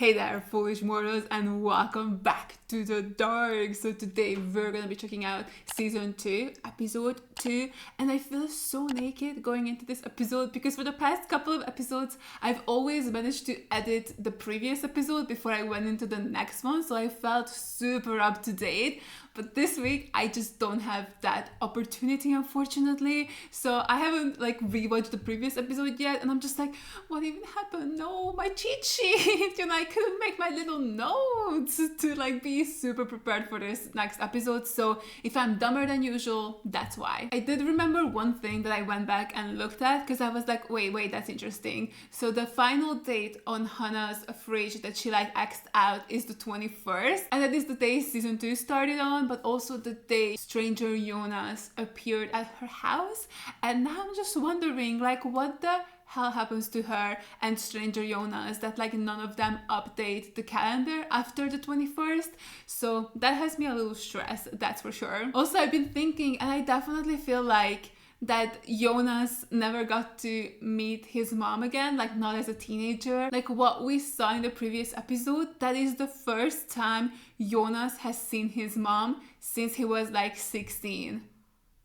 Hey there, foolish mortals, and welcome back to the dark. So today we're gonna be checking out season 2, episode 2, and I feel so naked going into this episode because for the past couple of episodes I've always managed to edit the previous episode before I went into the next one, so I felt super up to date. But this week I just don't have that opportunity, unfortunately. So I haven't rewatched the previous episode yet, and I'm just like, what even happened? No, my cheat sheet. I couldn't make my little notes to be super prepared for this next episode. So if I'm dumber than usual, that's why. I did remember one thing that I went back and looked at because I was like, wait, that's interesting. So the final date on Hannah's fridge that she X'd out is the 21st, and that is the day season 2 started on, but also the day stranger Jonas appeared at her house. And now I'm just wondering, what the hell happens to her and stranger Jonas that none of them update the calendar after the 21st. So that has me a little stressed, that's for sure. Also, I've been thinking, and I definitely feel like that Jonas never got to meet his mom again, not as a teenager. What we saw in the previous episode, that is the first time Jonas has seen his mom since he was 16.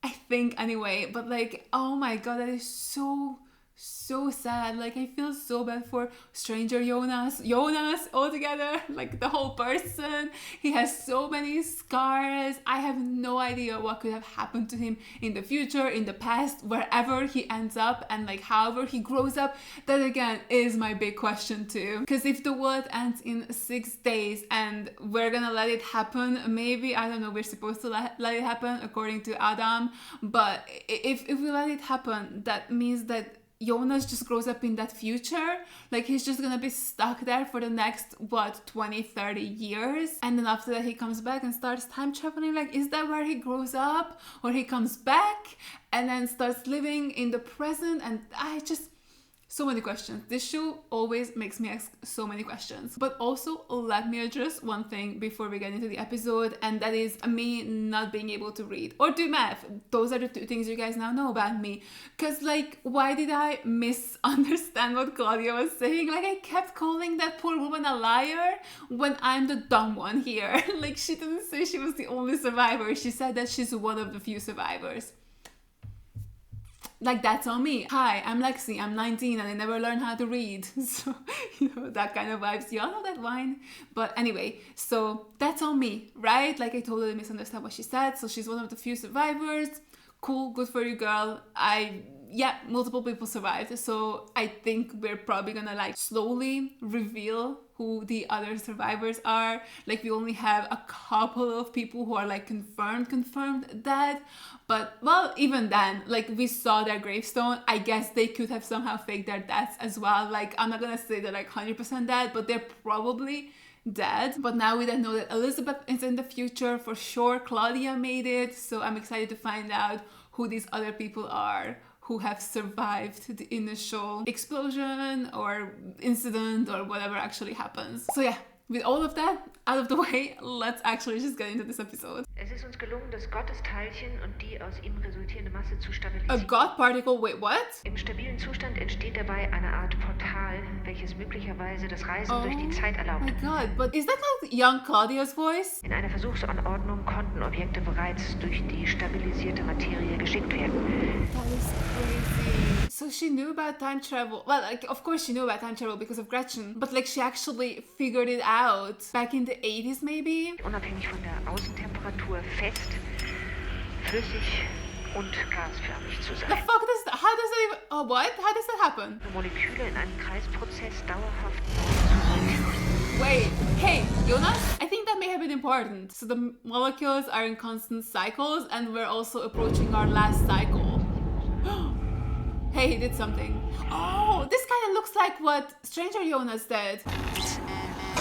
I think anyway, but oh my god, that is so sad. I feel so bad for stranger Jonas altogether, the whole person. He has so many scars. I have no idea what could have happened to him in the future, in the past, wherever he ends up, and however he grows up. That again is my big question too, because if the world ends in 6 days and we're gonna let it happen, maybe, I don't know, we're supposed to let it happen according to Adam, but if we let it happen, that means that Jonas just grows up in that future. He's just gonna be stuck there for the next 20-30 years, and then after that he comes back and starts time traveling. Is that where he grows up, or he comes back and then starts living in the present? And so many questions. This show always makes me ask so many questions. But also, let me address one thing before we get into the episode, and that is me not being able to read or do math. Those are the 2 things you guys now know about me. Because, why did I misunderstand what Claudia was saying? I kept calling that poor woman a liar when I'm the dumb one here. She didn't say she was the only survivor. She said that she's one of the few survivors. That's on me. Hi, I'm Lexi, I'm 19 and I never learned how to read. So, that kind of vibes. Y'all know that wine? But anyway, so that's on me, right? I totally misunderstood what she said. So she's one of the few survivors. Cool, good for you, girl. Multiple people survived. So I think we're probably gonna slowly reveal who the other survivors are. We only have a couple of people who are confirmed dead. But well, even then, we saw their gravestone. I guess they could have somehow faked their deaths as well. I'm not gonna say they're 100% dead, but they're probably dead. But now we don't know that Elizabeth is in the future for sure. Claudia made it, so I'm excited to find out who these other people are who have survived the initial explosion or incident or whatever actually happens. So yeah, with all of that out of the way, let's actually just get into this episode. Es ist uns gelungen, das Gottesteilchen und die aus ihm resultierende Masse zu stabilisieren. A God particle? Wait, what? Im stabilen Zustand entsteht dabei eine Art Portal, welches möglicherweise das Reisen durch die Zeit erlaubt. Oh my god, but is that young Claudia's voice? In einer Versuchsanordnung konnten Objekte bereits durch die stabilisierte Materie geschickt werden. That is crazy. So she knew about time travel. Well, of course she knew about time travel because of Gretchen, but she actually figured it out back in the 80s maybe? Unabhängig von der Außentemperatur fest, flüssig und gasförmig zu sein. The fuck does that, how does that even, oh what? How does that happen? Moleküle in einem Kreisprozess dauerhaft. Wait, hey, Jonas? I think that may have been important. So the molecules are in constant cycles and we're also approaching our last cycle. Hey, he did something. Oh, this kind of looks like what stranger Jonas did.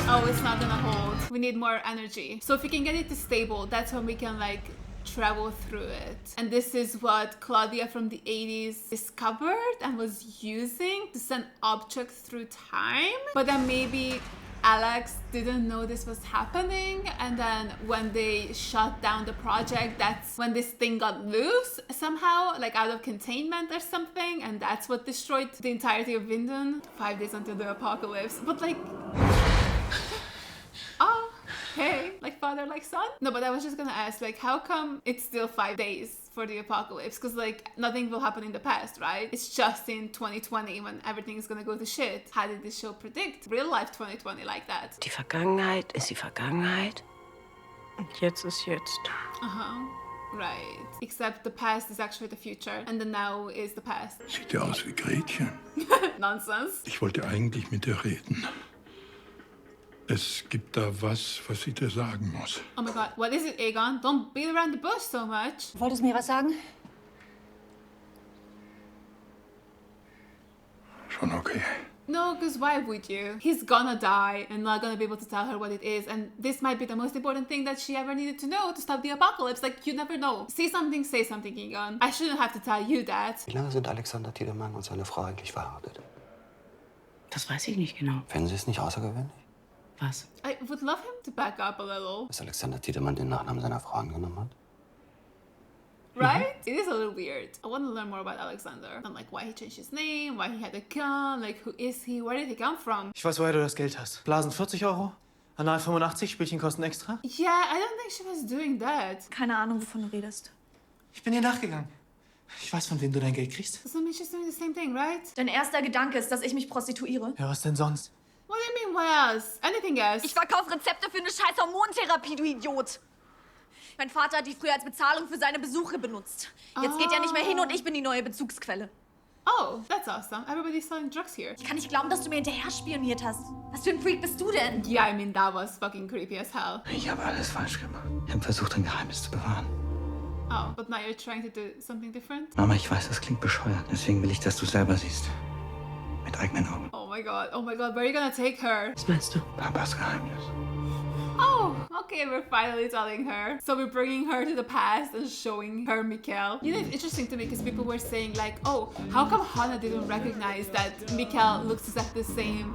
Oh, it's not gonna hold. We need more energy. So if we can get it to stable, that's when we can travel through it. And this is what Claudia from the 80s discovered and was using to send objects through time. But then maybe Alex didn't know this was happening, and then when they shut down the project, that's when this thing got loose somehow, out of containment or something, and that's what destroyed the entirety of Winden. 5 days until the apocalypse. But their like son. No, but I was just gonna ask, like, how come it's still 5 days for the apocalypse? Because like nothing will happen in the past, right? It's just in 2020 when everything is gonna go to shit. How did this show predict real life 2020 like that? Die Vergangenheit ist die Vergangenheit. Und jetzt ist jetzt. Right. Except the past is actually the future and the now is the past. Sieht ja aus wie Gretchen. Nonsense. Ich wollte eigentlich mit dir reden. Es gibt da was sie dir sagen muss. Oh my god, what is it, Egon? Don't beat around the bush so much. Wolltest du mir was sagen? Schon okay. No, because why would you? He's gonna die and not gonna be able to tell her what it is, and this might be the most important thing that she ever needed to know to stop the apocalypse. Like, you never know. Say something, Egon. I shouldn't have to tell you that. Wie lange sind Alexander Tiedemann und seine Frau eigentlich verheiratet? Das weiß ich nicht genau. Finden Sie es nicht außergewöhnlich? Was? I would love him to back up a little. Dass Alexander Tiedemann den Nachnamen seiner Frau angenommen hat? Right? It is a little weird. I want to learn more about Alexander. And like why he changed his name, why he had a gun, like who is he, where did he come from? Ich weiß, woher du das Geld hast. Blasen 40 €, Anal 85, Spielchen kosten extra. Yeah, I don't think she was doing that. Keine Ahnung, wovon du redest. Ich bin dir nachgegangen. Ich weiß, von wem du dein Geld kriegst. So she's doing the same thing, right? Dein erster Gedanke ist, dass ich mich prostituiere. Ja, was denn sonst? What do you mean, what else? Anything else? Ich verkaufe Rezepte für eine scheiß Hormontherapie, du Idiot. Mein Vater hat die früher als Bezahlung für seine Besuche benutzt. Jetzt geht er nicht mehr hin und ich bin die neue Bezugsquelle. Oh, that's awesome. Everybody's selling drugs here. Ich kann nicht glauben, dass du mir hinterher spioniert hast. Was für ein Freak bist du denn? Yeah, I mean, that was fucking creepy as hell. Ich habe alles falsch gemacht. Ich habe versucht, ein Geheimnis zu bewahren. Oh, but now you're trying to do something different? Mama, ich weiß, das klingt bescheuert. Deswegen will ich, dass du selber siehst. Mit eigenen Augen. Oh my god, where are you gonna take her? Was meinst du? Papas Geheimnis. Oh, okay, we're finally telling her. So we're bringing her to the past and showing her Mikkel. You know, it's interesting to me because people were saying like, oh, how come Hannah didn't recognize that Mikkel looks exactly the same?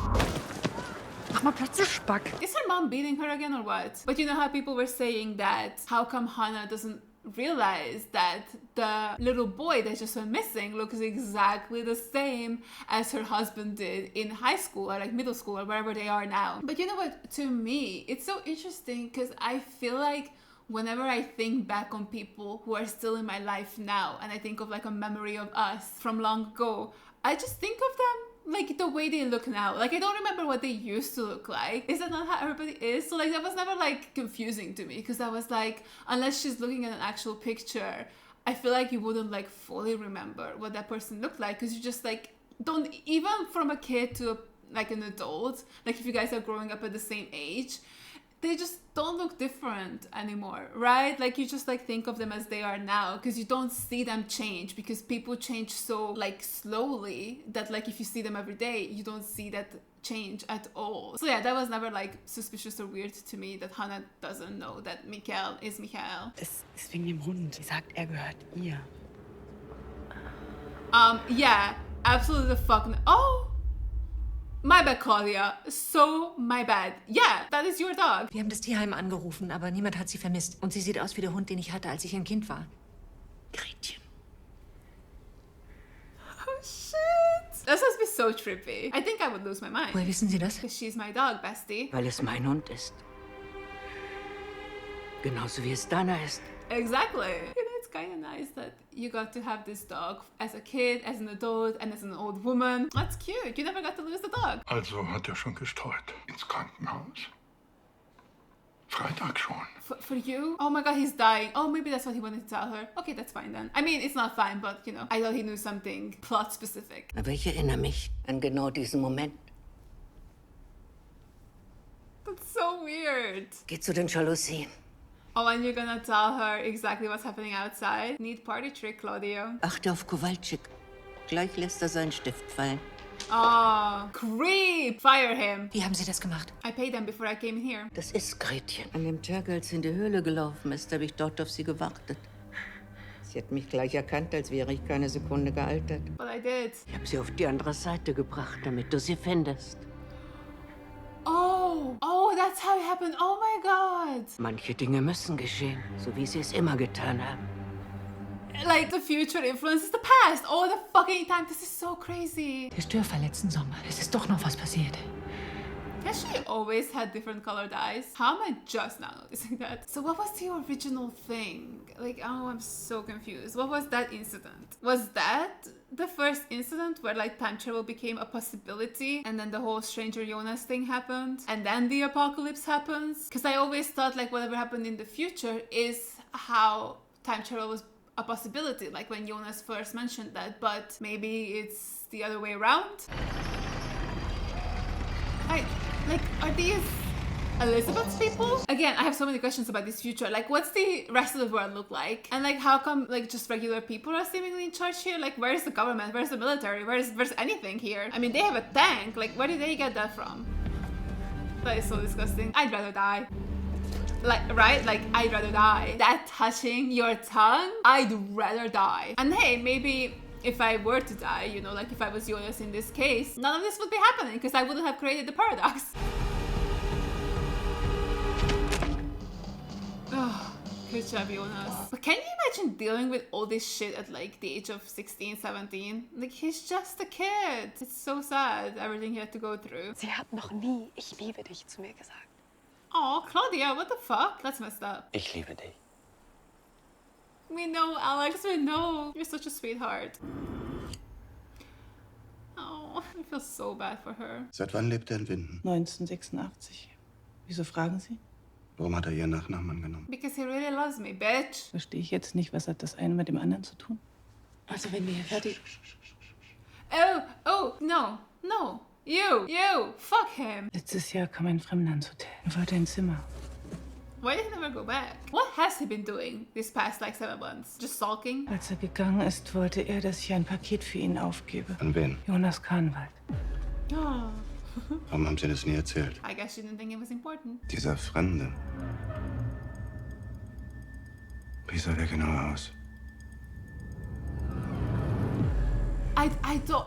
Mach mal Platz, Spack. Is her mom beating her again or what? But you know how people were saying that, how come Hannah doesn't realize that the little boy that just went missing looks exactly the same as her husband did in high school or like middle school or wherever they are now. But you know what, to me it's so interesting because I feel like whenever I think back on people who are still in my life now and I think of like a memory of us from long ago, I just think of them like the way they look now. Like I don't remember what they used to look like. Is that not how everybody is? So like that was never like confusing to me because I was like, unless she's looking at an actual picture, I feel like you wouldn't like fully remember what that person looked like because you just like don't, even from a kid to like an adult, like if you guys are growing up at the same age, they just don't look different anymore, right? Like you just like think of them as they are now because you don't see them change because people change so like slowly that like if you see them every day, you don't see that change at all. So yeah, that was never like suspicious or weird to me that Hannah doesn't know that Mikkel is Mikkel. Es ist wegen dem Hund. Sie sagt, er gehört ihr. Yeah, absolutely the fuck oh! My bad, Claudia. So my bad. Yeah, that is your dog. Wir haben das Tierheim angerufen, aber niemand hat sie vermisst. Und sie sieht aus wie der Hund, den ich hatte, als ich ein Kind war. Gretchen. Oh shit. This must be so trippy. I think I would lose my mind. Woher wissen Sie das? Because she's my dog, bestie. Weil es mein Hund ist. Genauso wie es deiner ist. Exactly. You know, it's kind of nice that you got to have this dog as a kid, as an adult, and as an old woman. That's cute. You never got to lose the dog. Also hat er schon gestreut. Ins Krankenhaus. Freitag schon. For you? Oh my god, he's dying. Oh, maybe that's what he wanted to tell her. Okay, that's fine then. I mean, it's not fine, but you know, I thought he knew something plot specific. Aber ich erinnere mich an genau diesen Moment. That's so weird. Geh zu den Jalousien. Oh, and you're gonna tell her exactly what's happening outside? Neat party trick, Claudia. Achte auf Kowalczyk. Gleich lässt er seinen Stift fallen. Oh, creep! Fire him. Wie haben Sie das gemacht? I paid them before I came in here. Das ist Gretchen. An dem Tag, als sie in die Höhle gelaufen ist, habe ich dort auf sie gewartet. Sie hat mich gleich erkannt, als wäre ich keine Sekunde gealtert. But I did. Ich habe sie auf die andere Seite gebracht, damit du sie findest. Oh, that's how it happened. Oh my god. Manche Dinge müssen geschehen, so wie sie es immer getan haben. Like, the future influences the past all the fucking time. This is so crazy. Der Störfall letzten Sommer. Es ist doch noch was passiert. Has she always had different colored eyes? How am I just now noticing that? So what was the original thing? Like, oh, I'm so confused. What was that incident? Was that the first incident where like time travel became a possibility and then the whole Stranger Jonas thing happened and then the apocalypse happens? Because I always thought like whatever happened in the future is how time travel was a possibility, like when Jonas first mentioned that, but maybe it's the other way around. Are these Elizabeth's people? Again, I have so many questions about this future. Like, what's the rest of the world look like? And like, how come like just regular people are seemingly in charge here? Like, where's the government? Where's the military? Where's anything here? I mean, they have a tank. Like, where did they get that from? That is so disgusting. I'd rather die. Like, right? Like, I'd rather die. That touching your tongue? I'd rather die. And hey, maybe if I were to die, you know, like if I was Jonas in this case, none of this would be happening because I wouldn't have created the paradox. Oh, good job, Jonas. But can you imagine dealing with all this shit at like the age of 16, 17? Like, he's just a kid. It's so sad, everything he had to go through. Sie hat noch nie "Ich liebe dich" zu mir gesagt. Oh, Claudia, what the fuck? That's messed up. Ich liebe dich. We know, Alex, we know. You're such a sweetheart. Oh, I feel so bad for her. Seit wann lebt er in Winden? 1986. Wieso fragen Sie? Warum hat er Ihren Nachnamen angenommen? Because he really loves me, bitch. Verstehe ich jetzt nicht, was hat das eine mit dem anderen zu tun? Also wenn wir hier fertig... Oh, no. You, fuck him. Letztes Jahr kam ein Fremder ins Hotel. Er wollte ein Zimmer. Why did he never go back? What has he been doing these past like 7 months? Just sulking? Als er gegangen ist, wollte er, dass ich ein Paket für ihn aufgebe. An wen? Jonas Kahnwald. Oh. Warum haben Sie das nie erzählt? I guess she didn't think it was important. Dieser Fremde. Wie sah der genau aus?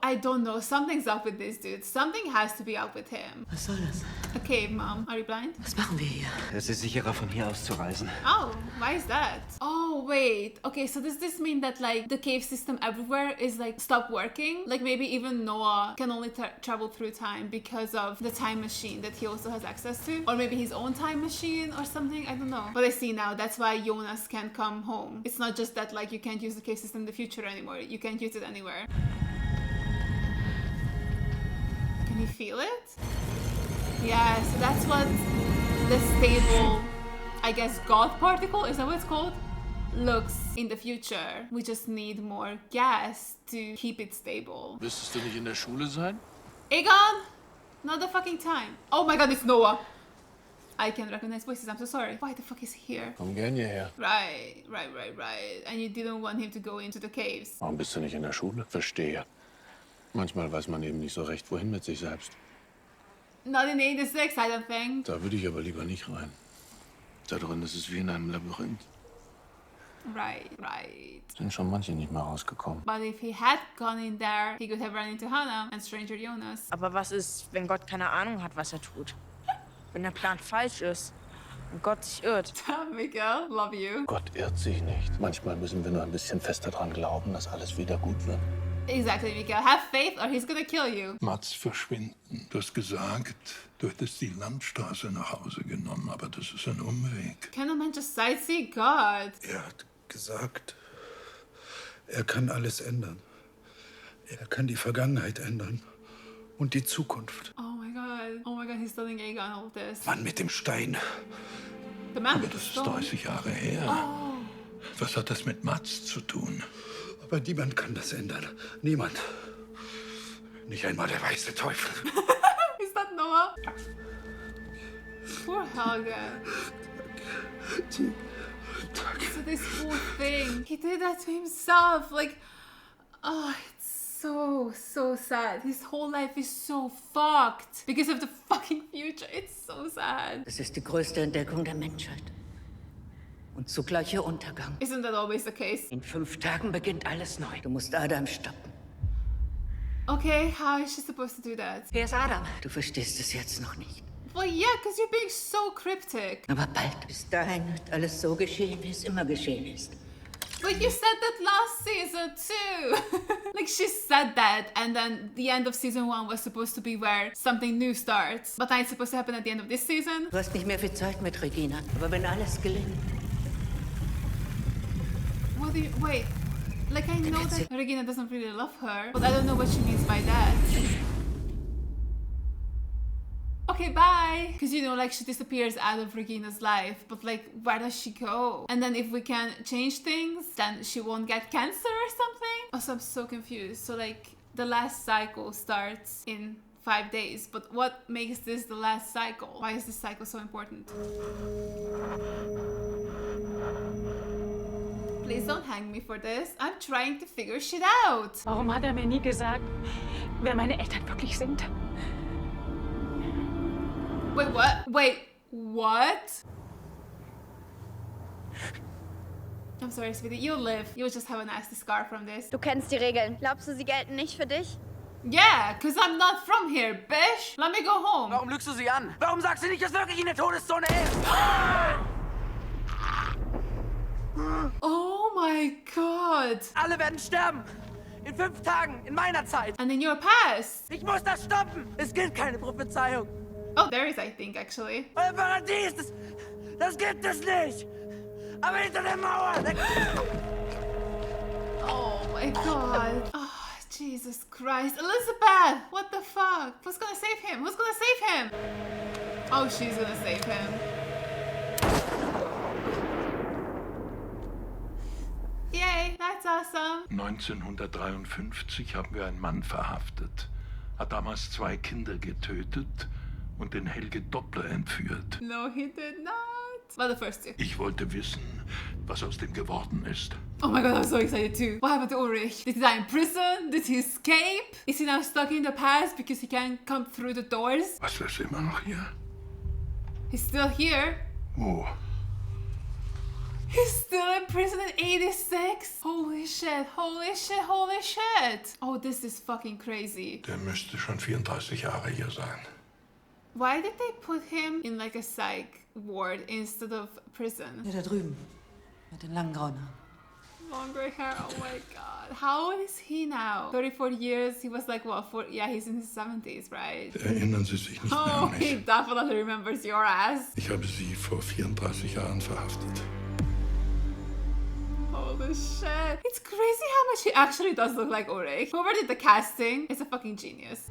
I don't know. Something's up with this dude. Something has to be up with him. Was soll das? Okay, Mom. Are you blind? Was machen wir hier? Es ist sicherer, von hier aus zu reisen. Oh, why is that? Oh, wait. Okay, so does this mean that like the cave system everywhere is like stopped working? Like maybe even Noah can only travel through time because of the time machine that he also has access to? Or maybe his own time machine or something? I don't know. But I see now, that's why Jonas can't come home. It's not just that like you can't use the cave system in the future anymore. You can't use it anywhere. Can you feel it? Yeah, so that's what the stable, I guess, God particle, is that what it's called? Looks in the future. We just need more gas to keep it stable. Müsstest du nicht in der Schule sein? Egon! Not the fucking time. Oh my god, it's Noah. I can recognize voices, I'm so sorry. Why the fuck is he here? Komm gern hierher. Right. And you didn't want him to go into the caves. Warum bist du nicht in der Schule? Verstehe. Manchmal weiß man eben nicht so recht, wohin mit sich selbst. Not in 86, I don't think. Da würde ich aber lieber nicht rein. Da drin ist es wie in einem Labyrinth. Right. Sind schon manche nicht mehr rausgekommen. But if he had gone in there, he could have run into Hannah and Stranger Jonas. Aber was ist, wenn Gott keine Ahnung hat, was er tut? Wenn der Plan falsch ist und Gott sich irrt? Miguel, love you. Gott irrt sich nicht. Manchmal müssen wir nur ein bisschen fester dran glauben, dass alles wieder gut wird. Exactly, Miguel. Have faith or he's gonna kill you. Mats verschwinden. Du hast gesagt, du hättest die Landstraße nach Hause genommen, aber das ist ein Umweg. Can a man just sightsee? God. Er hat gesagt, er kann alles ändern. Er kann die Vergangenheit ändern und die Zukunft. Oh my god, he's telling Egon all this. Mann mit dem Stein. The man Aber with the das ist stone. 30 Jahre her. Oh. Was hat das mit Mats zu tun? Aber niemand kann das ändern. Niemand. Nicht einmal der weiße Teufel. Is that Noah? Poor Helge. So this whole thing, he did that to himself. Like, oh, it's so sad. His whole life is so fucked because of the fucking future. It's so sad. Es ist die größte Entdeckung der Menschheit. Und zugleich ihr Untergang. Isn't that always the case? In 5 Tagen beginnt alles neu. Du musst Adam stoppen. Okay, how is she supposed to do that? Wer ist Adam? Du verstehst es jetzt noch nicht. Well, yeah, because you're being so cryptic. Aber bald. Bis dahin wird alles so geschehen, wie es immer geschehen ist. But you said that last season too. Like she said that, and then the end of season 1 was supposed to be where something new starts. But now it's supposed to happen at the end of this season. Du hast nicht mehr viel Zeit mit Regina, aber wenn alles gelingt. What do you, wait, like I know that Regina doesn't really love her, but I don't know what she means by that. Okay, bye! Because, you know, like, she disappears out of Regina's life, but, like, where does she go? And then if we can change things, then she won't get cancer or something? Also, I'm so confused. So, like, the last cycle starts in 5 days, but what makes this the last cycle? Why is this cycle so important? Please don't hang me for this. I'm trying to figure shit out. Warum hat mir nie gesagt, wer meine Eltern wirklich sind? Wait, what? Wait, what? I'm sorry, sweetie. You'll live. You'll just have a nasty scar from this. Du kennst die Regeln. Glaubst du, sie gelten nicht für dich? Yeah, because I'm not from here, bitch. Let me go home. Warum lügst du sie an? Warum sagst du nicht, dass wirklich in der Todeszone ist? Oh my god. Alle werden sterben. In 5 Tagen, in meiner Zeit. And in your past. Ich muss das stoppen. Es gilt keine Prophezeiung. Oh, there is, I think, actually. Euer Paradies, das gibt es nicht. Aber hinter der Mauer. Oh my god. Oh, Jesus Christ. Elizabeth! What the fuck? Who's gonna save him? Who's gonna save him? Oh, she's gonna save him. Yay, that's awesome. 1953 haben wir einen Mann verhaftet. Hat damals 2 Kinder getötet und den Helge Doppler entführt. No, he did not. Well, the first 2. Ich wollte wissen, was aus dem geworden ist. Oh my god, I'm so excited too. What happened to Ulrich? Did he die in prison? Did he escape? Is he now stuck in the past because he can't come through the doors? Was, ist immer noch hier? He's still here. Wo? He's still in prison in 86? Holy shit, holy shit, holy shit. Oh, this is fucking crazy. Der müsste schon 34 Jahre hier sein. Why did they put him in like a psych ward instead of prison? Der da drüben. Mit den langen grauen Haaren. Longer hair, oh my god. How old is he now? 34 years, he was like, what, yeah, he's in his 70s, right? Erinnern Sie sich nicht mehr Oh, an mich? he definitely remembers your ass. Ich habe Sie vor 34 Jahren verhaftet. Holy shit. It's crazy how much he actually does look like Ulrich. Whoever did the casting is a fucking genius.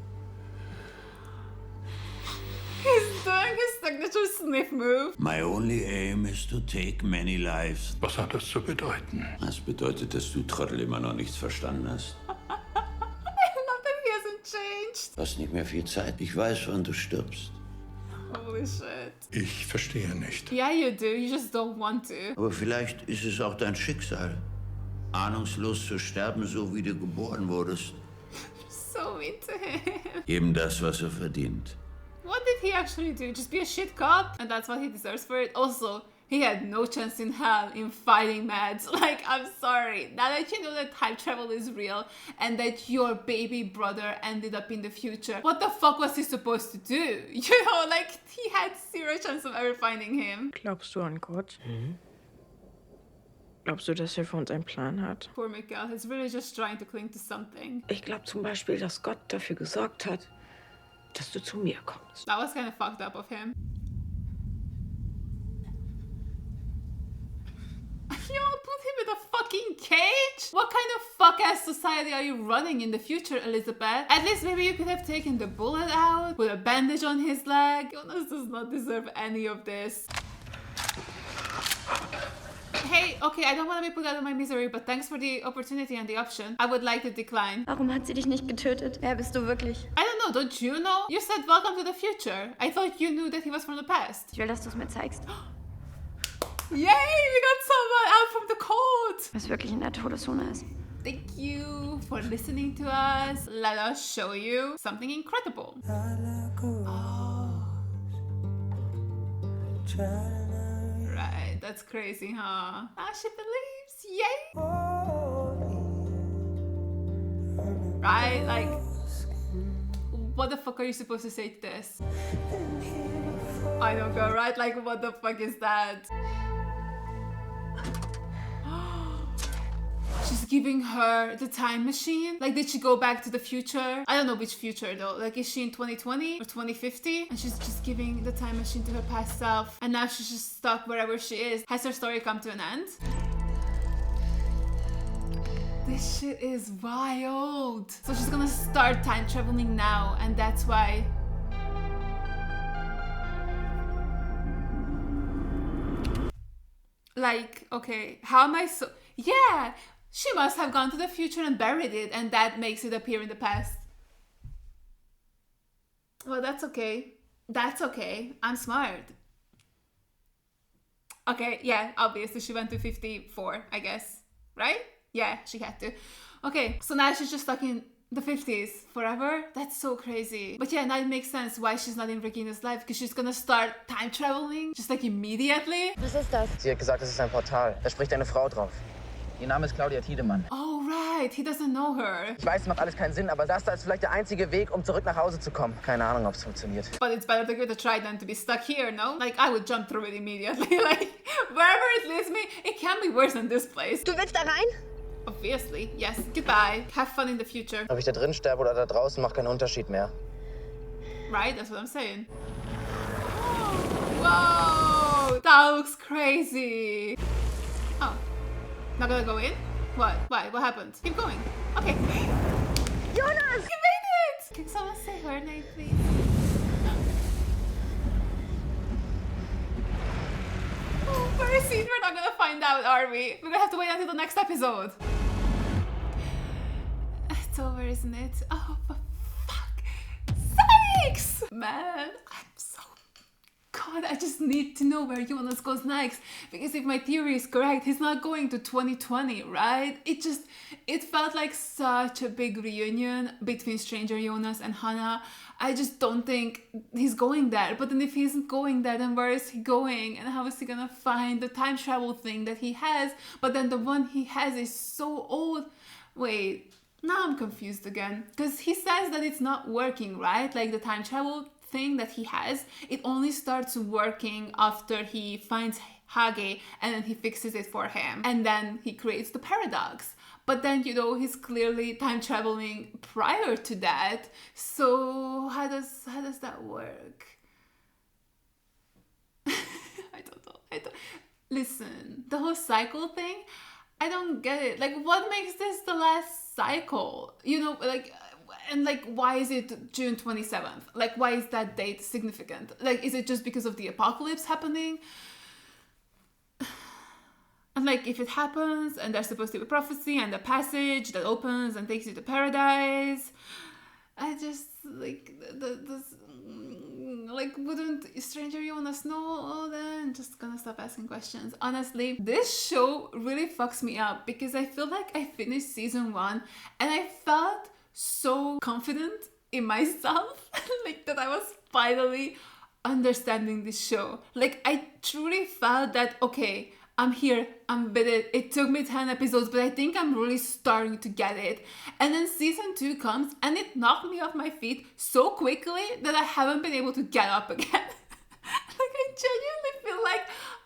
He's doing his signature sniff move. My only aim is to take many lives. Was hat das zu bedeuten? Das bedeutet, dass du Trottel immer noch nichts verstanden hast. I love that he hasn't changed. Du hast nicht mehr viel Zeit. Ich weiß, wann du stirbst. Holy shit. Ich verstehe nicht. Yeah, you do. You just don't want to. Aber vielleicht ist es auch dein Schicksal, ahnungslos zu sterben, so wie du geboren wurdest. So mean to him. Eben das, was er verdient. What did he actually do? Just be a shit cop? And that's what he deserves for it? Also, he had no chance in hell in fighting Mads. Like, I'm sorry. Now that you know that time travel is real and that your baby brother ended up in the future, what the fuck was he supposed to do? You know, like, he had 0 chance of ever finding him. Glaubst du an Gott? Glaubst du, dass er für uns einen Plan hat? Poor Mikael, he's really just trying to cling to something. Ich glaube zum Beispiel, dass Gott dafür gesorgt hat, dass du zu mir kommst. That was kind of fucked up of him. You put him in a fucking cage? What kind of fuck-ass society are you running in the future, Elizabeth? At least maybe you could have taken the bullet out, put a bandage on his leg. Jonas does not deserve any of this. Hey, okay, I don't want to be put out of my misery, but thanks for the opportunity and the option. I would like to decline. Warum hat sie dich nicht getötet? Wer bbist du wirklich? I don't know, don't you know? You said welcome to the future. I thought you knew that he was from the past. Ich will, dass du es mir zeigst. Yay, we got someone out from the cold. Was wirklich in der Todeszone ist. Thank you for listening to us. Let us show you something incredible. Oh. Right, that's crazy, huh? Ah, she believes, yay! Right, like, what the fuck are you supposed to say to this? I don't go, right? Like, what the fuck is that? she's giving her the time machine. Like, did she go back to the future? I don't know which future though. Like, is she in 2020 or 2050? And she's just giving the time machine to her past self. And now she's just stuck wherever she is. Has her story come to an end? This shit is wild. So she's gonna start time traveling now, and that's why. Like, okay, how am I so... Yeah, she must have gone to the future and buried it, and that makes it appear in the past. Well, that's okay. That's okay. I'm smart. Okay, yeah, obviously she went to 54, I guess. Right? Yeah, she had to. Okay, so now she's just stuck in the 50s forever. That's so crazy. But yeah, now it makes sense why she's not in Regina's life, because she's gonna start time traveling just like immediately. Was ist das? Sie hat gesagt, es ist ein Portal. Da spricht eine Frau drauf. Ihr Name ist Claudia Tiedemann. Oh right, he doesn't know her. Ich weiß, es macht alles keinen Sinn, aber das da ist vielleicht der einzige Weg, um zurück nach Hause zu kommen. Keine Ahnung, ob es funktioniert. But it's better to give it a try than to be stuck here, no? Like, I would jump through it immediately. Like, wherever it leads me, it can be worse than this place. Du willst da rein? Obviously, yes. Goodbye. Have fun in the future. Ob ich da drin sterbe oder da draußen, macht keinen Unterschied mehr. Right? That's what I'm saying. Whoa! That looks crazy. Oh. Not gonna go in? What? Why? What happened? Keep going. Okay. Jonas! You made it! Can someone say her name, please? Oh, first scene, we're not gonna find out, are we? We're gonna have to wait until the next episode. It's over, isn't it? Oh, for fuck sakes! Man, I'm so... God, I just need to know where Jonas goes next. Because if my theory is correct, he's not going to 2020, right? It felt like such a big reunion between Stranger Jonas and Hannah. I just don't think he's going there. But then if he isn't going there, then where is he going? And how is he gonna find the time travel thing that he has? But then the one he has is so old. Wait, now I'm confused again. Because he says that it's not working, right? Like the time travel thing that he has, it only starts working after he finds Hage and then he fixes it for him. And then he creates the paradox. But then, you know, he's clearly time traveling prior to that. So how does that work? I don't know. Listen, the whole cycle thing, I don't get it. Like, what makes this the last cycle? You know, like, and like, why is it June 27th? Like, why is that date significant? Like, is it just because of the apocalypse happening? And like, if it happens and there's supposed to be a prophecy and a passage that opens and takes you to paradise, I just like like, wouldn't Stranger Jonas know all that? I'm just gonna stop asking questions. Honestly, this show really fucks me up because I feel like I finished season 1 and I felt so confident in myself, like that I was finally understanding this show. Like, I truly felt that, okay, I'm here, I'm with it. It took me 10 episodes, but I think I'm really starting to get it. And then season 2 comes and it knocked me off my feet so quickly that I haven't been able to get up again. Like, I genuinely feel like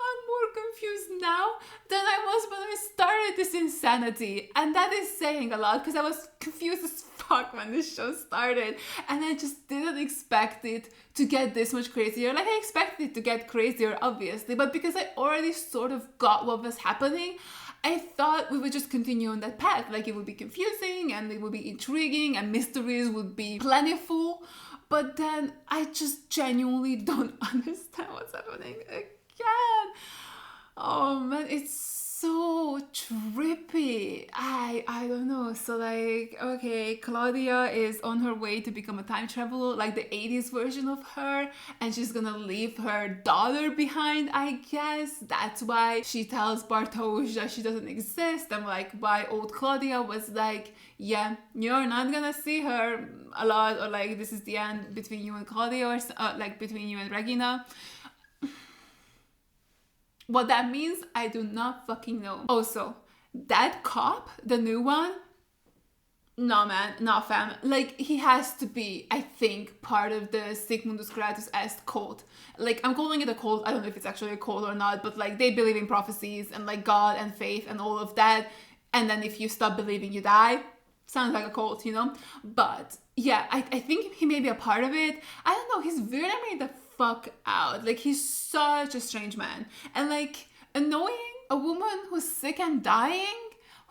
I'm more confused now than I was when I started this insanity. And that is saying a lot because I was confused as fuck when this show started. And I just didn't expect it to get this much crazier. Like, I expected it to get crazier, obviously, but because I already sort of got what was happening, I thought we would just continue on that path. Like, it would be confusing and it would be intriguing and mysteries would be plentiful. But then I just genuinely don't understand what's happening again. Oh man, it's so trippy. I don't know. So like, okay, Claudia is on her way to become a time traveler, like the 80s version of her, and she's gonna leave her daughter behind, I guess. That's why she tells Bartosz that she doesn't exist. And like, why old Claudia was like, yeah, you're not gonna see her a lot, or like, this is the end between you and Claudia, or like between you and Regina. What that means, I do not fucking know. Also, that cop, the new one, no man, no fam. Like, he has to be, I think, part of the Sigmundus Gratus Est cult. Like, I'm calling it a cult. I don't know if it's actually a cult or not, but like, they believe in prophecies and like God and faith and all of that. and then if you stop believing, you die. Sounds like a cult, you know? But yeah, I think he may be a part of it. I don't know, he's weirding me the fuck out. Like, he's such a strange man. And like, annoying a woman who's sick and dying,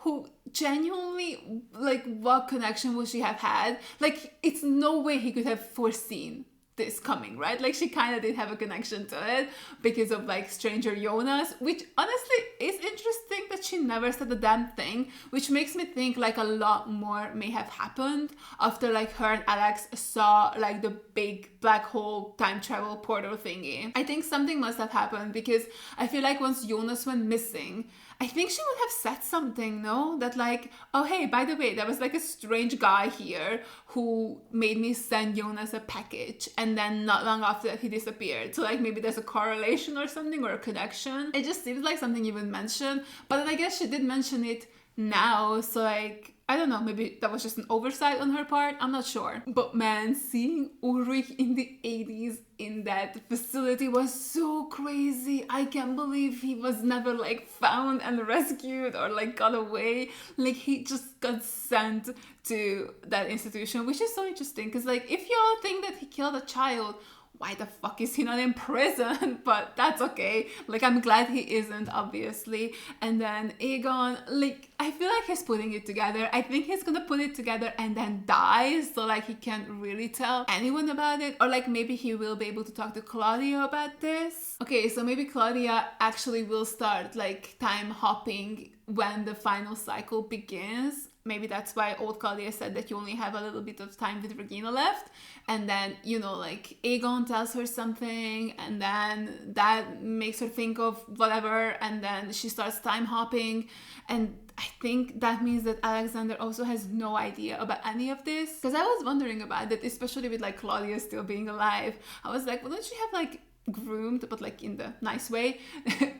who genuinely, like, what connection would she have had? Like, it's no way he could have foreseen this coming, right? Like, she kind of did have a connection to it because of like stranger Jonas, which honestly is interesting that she never said a damn thing, which makes me think like a lot more may have happened after like her and Alex saw like the big black hole time travel portal thingy. I think something must have happened because I feel like once Jonas went missing, I think she would have said something, no? That like, oh hey, by the way, there was like a strange guy here who made me send Jonas a package, and then not long after that he disappeared. So like maybe there's a correlation or something, or a connection. It just seems like something you would mention, but then I guess she did mention it now, so like, I don't know, maybe that was just an oversight on her part, I'm not sure. But man, seeing Ulrich in the 80s in that facility was so crazy. I can't believe he was never like found and rescued or like got away. Like, he just got sent to that institution, which is so interesting because like, if you all think that he killed a child, why the fuck is he not in prison? But that's okay. Like, I'm glad he isn't, obviously. And then Egon, like, I feel like he's putting it together. I think he's gonna put it together and then die, so like he can't really tell anyone about it. Or like maybe he will be able to talk to Claudia about this. Okay, so maybe Claudia actually will start like time hopping when the final cycle begins. Maybe that's why old Claudia said that you only have a little bit of time with Regina left. And then, you know, like Egon tells her something and then that makes her think of whatever. And then she starts time hopping. And I think that means that Alexander also has no idea about any of this. Because I was wondering about it, especially with like Claudia still being alive. I was like, well, don't you have like groomed, but like in the nice way,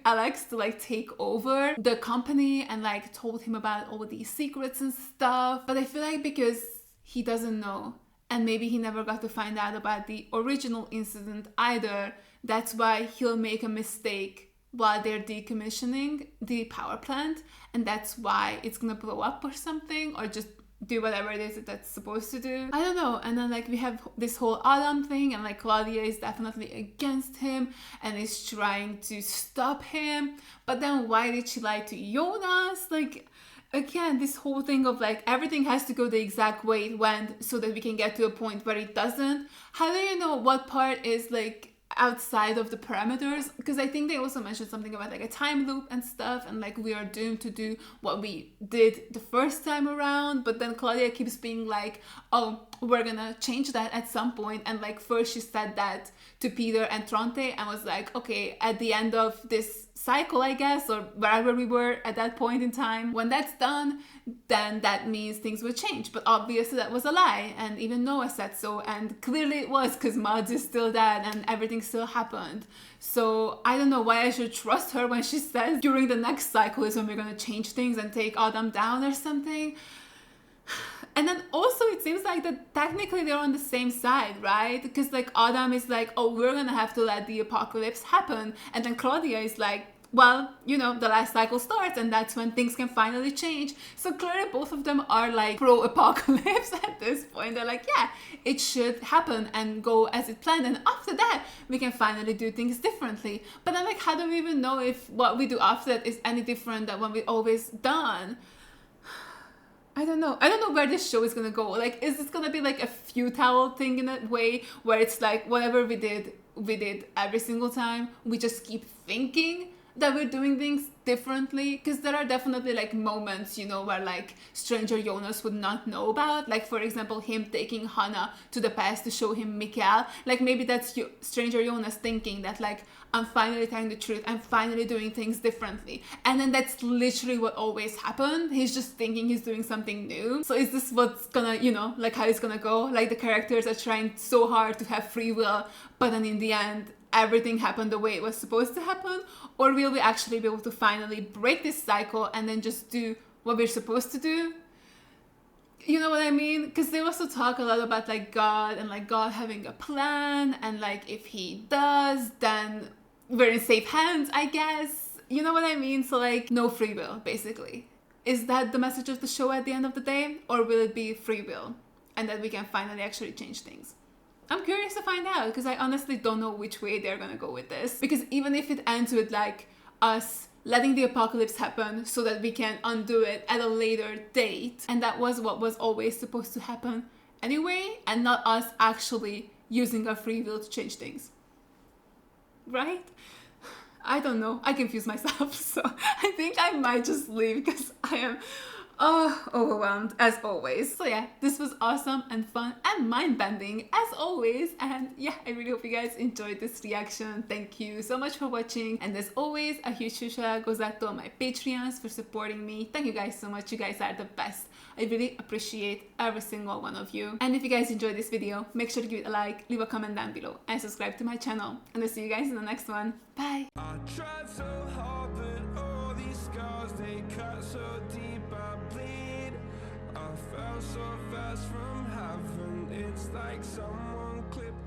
Alex to like take over the company and like told him about all these secrets and stuff? But I feel like because he doesn't know, and maybe he never got to find out about the original incident either, that's why he'll make a mistake while they're decommissioning the power plant, and that's why it's gonna blow up or something, or just do whatever it is that that's supposed to do. I don't know. And then like we have this whole Adam thing, and like Claudia is definitely against him and is trying to stop him. But then why did she lie to Jonas? Like, again, this whole thing of like everything has to go the exact way it went so that we can get to a point where it doesn't. How do you know what part is like outside of the parameters? Because I think they also mentioned something about like a time loop and stuff, and like we are doomed to do what we did the first time around. But then Claudia keeps being like, oh, we're gonna change that at some point. And like first she said that to Peter and Tronte and was like, okay, at the end of this cycle, I guess, or wherever we were at that point in time, when that's done, then that means things will change. But obviously that was a lie, and even Noah said so, and clearly it was, because Mads is still dead and everything still happened. So I don't know why I should trust her when she says during the next cycle is when we're gonna change things and take Adam down or something. And then also it seems like that technically they're on the same side, right? Because like Adam is like, oh, we're gonna have to let the apocalypse happen, and then Claudia is like, well, you know, the last cycle starts and that's when things can finally change. So clearly both of them are like pro-apocalypse at this point. They're like, yeah, it should happen and go as it planned, and after that we can finally do things differently. But then like, how do we even know if what we do after that is any different than what we've always done? I don't know where this show is gonna go. Like, is this gonna be like a futile thing in a way where it's like whatever we did every single time, we just keep thinking that we're doing things differently? Because there are definitely like moments, you know, where like stranger Jonas would not know about, like for example him taking Hannah to the past to show him Mikael. Like maybe that's stranger Jonas thinking that like, I'm finally telling the truth, I'm finally doing things differently, and then that's literally what always happened. He's just thinking he's doing something new. So is this what's gonna, you know, like how it's gonna go? Like the characters are trying so hard to have free will, but then in the end everything happened the way it was supposed to happen? Or will we actually be able to finally break this cycle and then just do what we're supposed to do? You know what I mean? Because they also talk a lot about like God and like God having a plan, and like if he does, then we're in safe hands, I guess. You know what I mean? So like no free will, basically. Is that the message of the show at the end of the day? Or will it be free will? And that we can finally actually change things? I'm curious to find out, because I honestly don't know which way they're gonna go with this. Because even if it ends with like us letting the apocalypse happen so that we can undo it at a later date, and that was what was always supposed to happen anyway, and not us actually using our free will to change things. Right? I don't know. I confuse myself, so I think I might just leave because I am overwhelmed as always. So yeah, this was awesome and fun and mind-bending as always, and yeah, I really hope you guys enjoyed this reaction. Thank you so much for watching, and as always, a huge shout goes out to all my Patreons for supporting me. Thank you guys so much. You guys are the best. I really appreciate every single one of you. And if you guys enjoyed this video, make sure to give it a like, leave a comment down below, and subscribe to my channel. And I'll see you guys in the next one. Bye! I tried so hard, but all these scars, they cut so deep, I bleed. I fell so fast from heaven, it's like someone clipped